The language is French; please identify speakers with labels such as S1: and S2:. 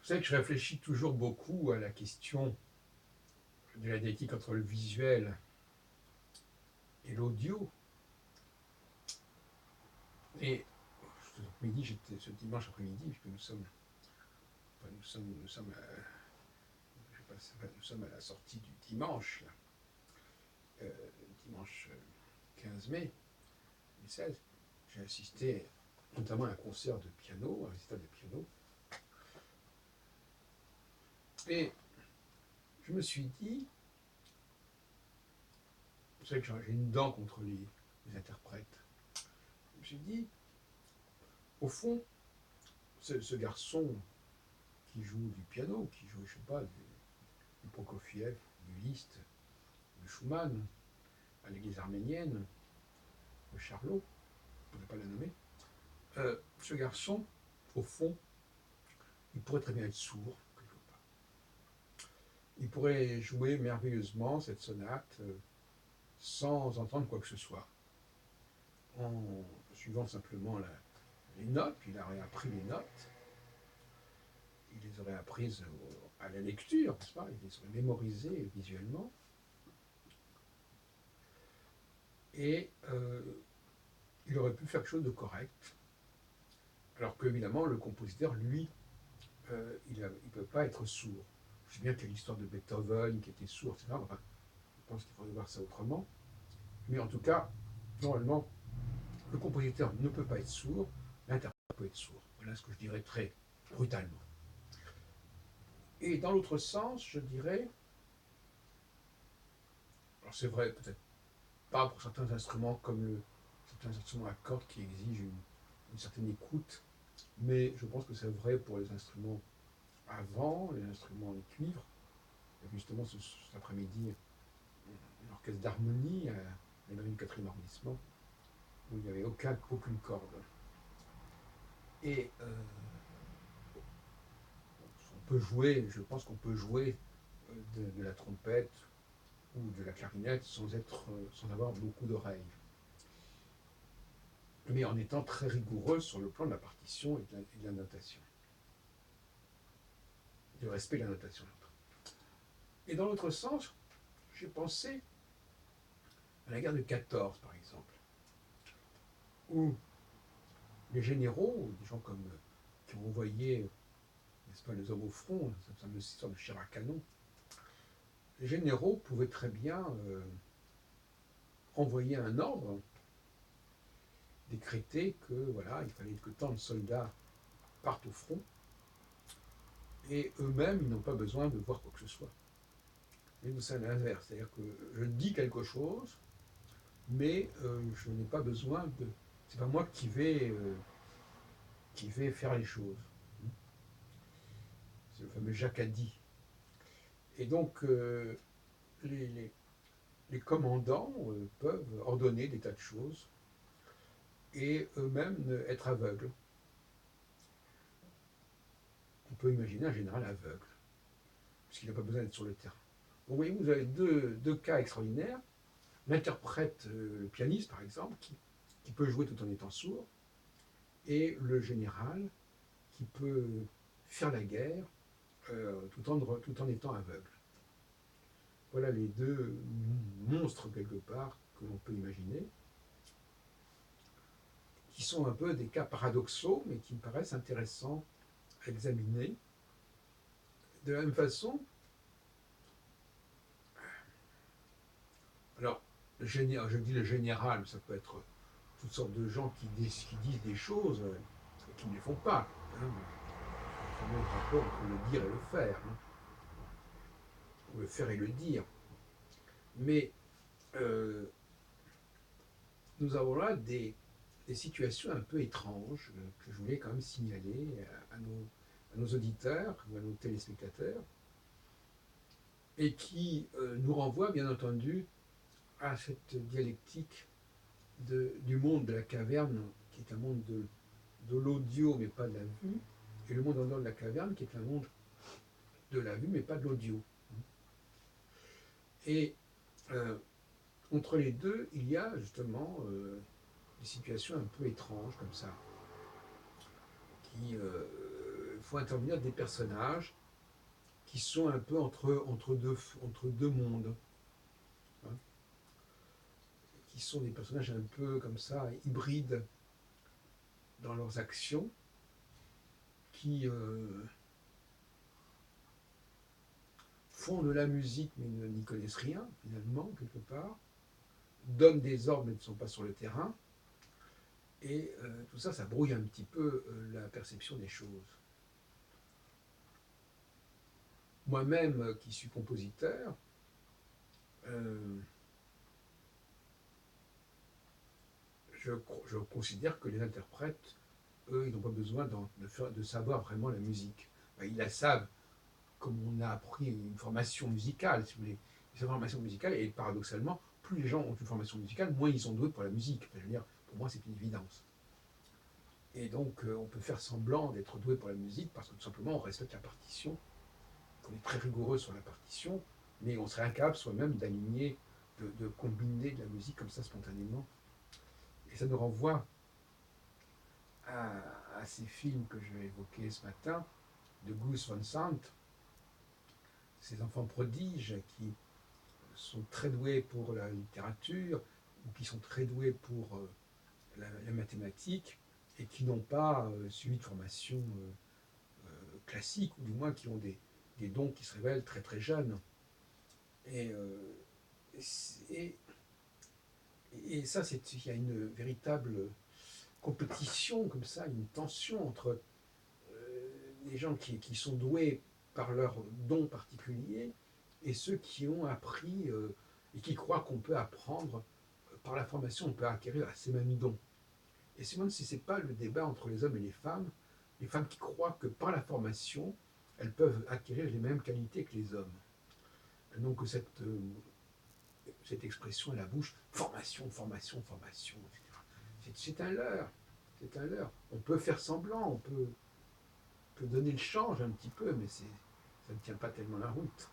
S1: Vous savez que je réfléchis toujours beaucoup à la question de la dialectique entre le visuel et l'audio. Et ce dimanche après-midi, puisque je sais pas, nous sommes à la sortie du dimanche, là, dimanche 15 mai 2016, j'ai assisté notamment à un concert de piano, un récital de piano. Et je me suis dit, vous savez que j'ai une dent contre les interprètes. Je me suis dit, au fond, ce garçon qui joue du piano, qui joue, je sais pas, du Prokofiev, du Liszt, du Schumann, à l'église arménienne, de Charlot, pour ne pas la nommer, ce garçon, au fond, il pourrait très bien être sourd, quelque part. Il pourrait jouer merveilleusement cette sonate sans entendre quoi que ce soit, en suivant simplement les notes, il aurait appris les notes, il les aurait apprises à la lecture, n'est-ce pas? Il les aurait mémorisées visuellement, et il aurait pu faire quelque chose de correct, alors qu'évidemment, le compositeur, lui, il ne peut pas être sourd. Je sais bien qu'il y a l'histoire de Beethoven qui était sourd, etc. Enfin, je pense qu'il faudrait voir ça autrement. Mais en tout cas, normalement, le compositeur ne peut pas être sourd, l'interprète peut être sourd. Voilà ce que je dirais très brutalement. Et dans l'autre sens, je dirais, alors c'est vrai, peut-être pas pour certains instruments comme certains instruments à cordes qui exigent une certaine écoute, mais je pense que c'est vrai pour les instruments à vent, les instruments en cuivre. Il y avait justement cet après-midi un orchestre d'harmonie à la mairie du 4e arrondissement, où il n'y avait aucune corde. Et on peut jouer, je pense qu'on peut jouer de la trompette ou de la clarinette sans avoir beaucoup d'oreilles. Mais en étant très rigoureux sur le plan de la partition et de la notation. Du respect de la notation. Et dans l'autre sens, j'ai pensé à la guerre de 14, par exemple, où les généraux, des gens comme qui ont envoyé, n'est-ce pas, les hommes au front, cette fameuse histoire de Chirac Canon, les généraux pouvaient très bien envoyer un ordre, décréter que voilà, il fallait que tant de soldats partent au front, et eux-mêmes, ils n'ont pas besoin de voir quoi que ce soit. Mais nous, c'est l'inverse, c'est-à-dire que je dis quelque chose, mais je n'ai pas besoin de. C'est pas moi qui vais faire les choses. C'est le fameux Jacadi. Et donc, les, les, les commandants peuvent ordonner des tas de choses et eux-mêmes être aveugles. On peut imaginer un général aveugle, puisqu'il n'a pas besoin d'être sur le terrain. Donc, vous voyez, vous avez deux cas extraordinaires. L'interprète, le pianiste par exemple, qui peut jouer tout en étant sourd, et le général qui peut faire la guerre tout en étant aveugle. Voilà les deux monstres quelque part que l'on peut imaginer, qui sont un peu des cas paradoxaux, mais qui me paraissent intéressants à examiner. De la même façon, alors, je dis le général, ça peut être toutes sortes de gens qui disent des choses et qui ne les font pas. Hein. Il y a un rapport entre le dire et le faire, hein. Ou le faire et le dire. Mais nous avons là des situations un peu étranges que je voulais quand même signaler à nos auditeurs ou à nos téléspectateurs et qui nous renvoient bien entendu à cette dialectique du monde de la caverne qui est un monde de l'audio mais pas de la vue et le monde en dehors de la caverne qui est un monde de la vue mais pas de l'audio. Et entre les deux, il y a justement des situations un peu étranges comme ça, qui font intervenir des personnages qui sont un peu entre deux mondes, hein, qui sont des personnages un peu comme ça, hybrides dans leurs actions, qui font de la musique mais n'y connaissent rien, finalement, quelque part, donnent des ordres mais ne sont pas sur le terrain, et tout ça, ça brouille un petit peu la perception des choses. Moi-même, qui suis compositeur, euh, je considère que les interprètes, eux, ils n'ont pas besoin de savoir vraiment la musique. Ben, ils la savent comme on a appris une formation musicale, si vous voulez. Cette formation musicale, et paradoxalement, plus les gens ont une formation musicale, moins ils sont doués pour la musique. Enfin, je veux dire, pour moi, c'est une évidence. Et donc, on peut faire semblant d'être doué pour la musique parce que tout simplement, on respecte la partition, qu'on est très rigoureux sur la partition, mais on serait incapable soi-même d'aligner, de combiner de la musique comme ça spontanément. Et ça nous renvoie à ces films que je vais évoquer ce matin, de Gus Van Sant, ces enfants prodiges qui sont très doués pour la littérature ou qui sont très doués pour la mathématique et qui n'ont pas suivi de formation classique, ou du moins qui ont des dons qui se révèlent très très jeunes. Et, et, et ça, il y a une véritable compétition comme ça, une tension entre les gens qui sont doués par leurs dons particuliers et ceux qui ont appris et qui croient qu'on peut apprendre par la formation, on peut acquérir ces mêmes dons. Et c'est même si ce n'est pas le débat entre les hommes et les femmes qui croient que par la formation, elles peuvent acquérir les mêmes qualités que les hommes. Donc cette expression à la bouche, formation, formation, formation, etc. C'est un leurre. C'est un leurre. On peut faire semblant, on peut donner le change un petit peu, mais ça ne tient pas tellement la route.